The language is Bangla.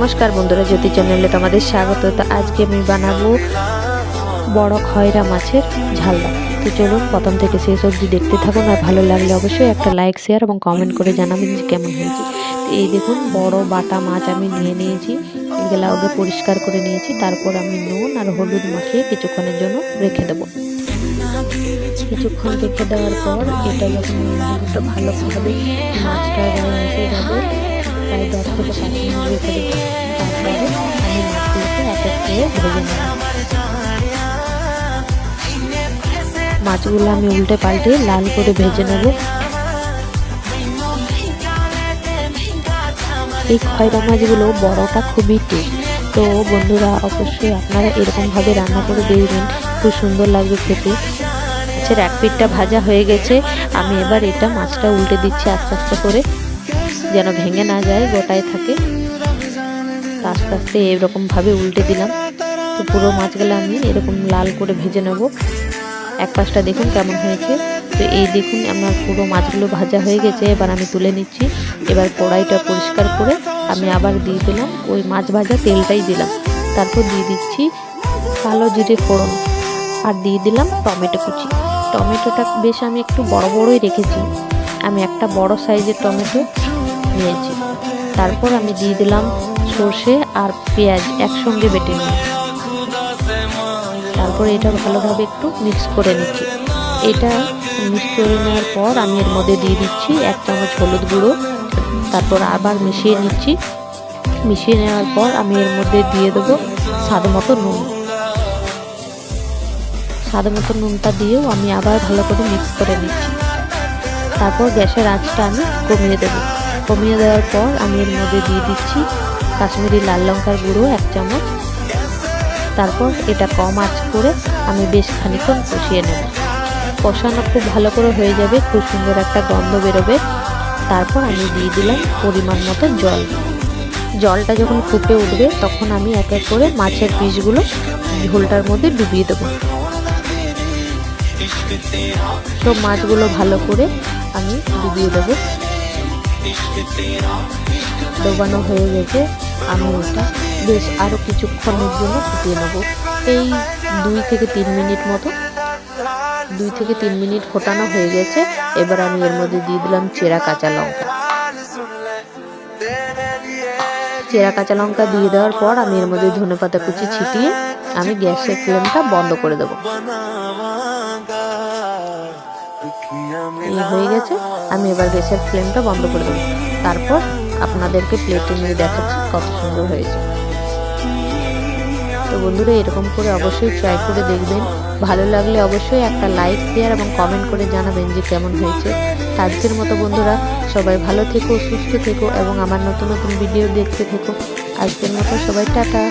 नमस्कार बंधुरा ज्योति चैनले तुम्हारे स्वागत। तो आज के मैं बनाबो बड़ खयरा माछेर झालदा। तो चलो प्रथम थेके शेष अब्दि देखते थाकुन और भालो लागले अवश्य एक लाइक शेयर और कमेंट करे जानाबेन जे केमन हयेছে। तो এই দেখুন বড় বাটা মাছ আমি নিয়ে নিয়েছি, এগুলো আগে পরিষ্কার করে নিয়েছি। তারপর আমি নুন আর হলুদ মাখিয়ে কিছুক্ষণের জন্য রেখে দেব। কিছুক্ষণ রেখে দেওয়ার পর এটা যখন হলুদটা ভালোভাবে মাছটার গায়ে মিশে যাবে প্রায় 10 থেকে 5 মিনিট রেখে দেবো। তারপরে আমি মাছগুলোকে এক এক করে ভেজে নেব। মাছগুলো আমি উল্টে পাল্টে লাল করে ভেজে নেব। এই খয়রা মাছগুলো বড়টা খুবই টেস্ট। তো বন্ধুরা অবশ্যই আপনারা এরকমভাবে রান্না করে দেখবেন, খুব সুন্দর লাগবে খেতে। মাছের এক পিঠটা ভাজা হয়ে গেছে, আমি এবার এটা মাছটা উল্টে দিচ্ছি আস্তে আস্তে করে, যেন ভেঙে না যায়, গোটায় থাকে। আস্তে আস্তে এরকমভাবে উল্টে দিলাম। তো পুরো মাছগুলো আমি এরকম লাল করে ভেজে নেব। এক পাশটা দেখুন কেমন হয়েছে। তো এই দেখুন আমার পুরো মাছগুলো ভাজা হয়ে গেছে, এবার আমি তুলে নিচ্ছি। এবার কড়াইটা পরিষ্কার করে আমি আবার দিয়ে দিলাম ওই মাছ ভাজা তেলটাই দিলাম। তারপর দিয়ে দিচ্ছি কালো জিরে ফোড়ন আর দিয়ে দিলাম টমেটো কুচি। টমেটোটা বেশ আমি একটু বড় বড়ই রেখেছি, আমি একটা বড় সাইজের টমেটো নিয়েছি। তারপর আমি দিয়ে দিলাম সর্ষে আর পেঁয়াজ একসঙ্গে বেটে নিয়ে, তারপর এটা ভালোভাবে একটু মিক্স করে নিচ্ছি। এটা মিক্স করে নেওয়ার পর আমি এর মধ্যে দিয়ে দিচ্ছি 1 চামচ হলুদ গুঁড়ো। তারপর আবার মিশিয়ে নিচ্ছি। মিশিয়ে নেওয়ার পর আমি এর মধ্যে দিয়ে দেবো স্বাদ মতো নুন। স্বাদ মতো নুনটা দিয়েও আমি আবার ভালো করে মিক্স করে নিচ্ছি। তারপর গ্যাসের আঁচটা আমি কমিয়ে দেব। কমিয়ে দেওয়ার পর আমি এর মধ্যে দিয়ে দিচ্ছি কাশ্মীরি লাল লঙ্কার গুঁড়ো 1 চামচ। তারপর এটা কম আঁচ করে আমি বেশ খানিকক্ষণ কষিয়ে নেব। কষানো খুব ভালো করে হয়ে যাবে, খুব সুন্দর একটা গন্ধ বেরোবে। তারপর আমি দিয়ে দিলাম পরিমাণ মতো জল। জলটা যখন ফুটে উঠবে তখন আমি এক এক করে মাছের পিসগুলো ঝোলটার মধ্যে ডুবিয়ে দেবো। সব মাছগুলো ভালো করে আমি ডুবিয়ে দেবো। ডোবানো হয়ে গেছে, আমি এটা বেশ আরও কিছুক্ষণের জন্য ফুটিয়ে নেব। এই 2 থেকে 3 মিনিট মতো, 2 থেকে 3 মিনিট ফোটানো হয়ে গেছে। এবার আমি এর মধ্যে দিয়ে দিলাম চেরা কাঁচা লঙ্কা। চেরা কাঁচা লঙ্কা দিয়ে দেওয়ার পর আমি এর মধ্যে ধনেপাতা কুচি ছিটিয়ে আমি গ্যাসের ফ্লেমটা বন্ধ করে দেবো। এই হয়ে গেছে, আমি এবার গ্যাসের ফ্লেমটা বন্ধ করে দেবো। তারপর আপনাদেরকে প্লেটে নিয়ে দেখাচ্ছি কত সুন্দর হয়েছে। তো বন্ধুরা এরকম করে অবশ্যই ট্রাই করে দেখবেন। ভালো লাগলে অবশ্যই একটা লাইক শেয়ার এবং কমেন্ট করে জানাবেন যে কেমন হয়েছে। আজকের মতো বন্ধুরা সবাই ভালো থেকো, সুস্থ থেকো এবং আমার নতুন নতুন ভিডিও দেখতে থেকো। আজকের মতো সবাই টাটা।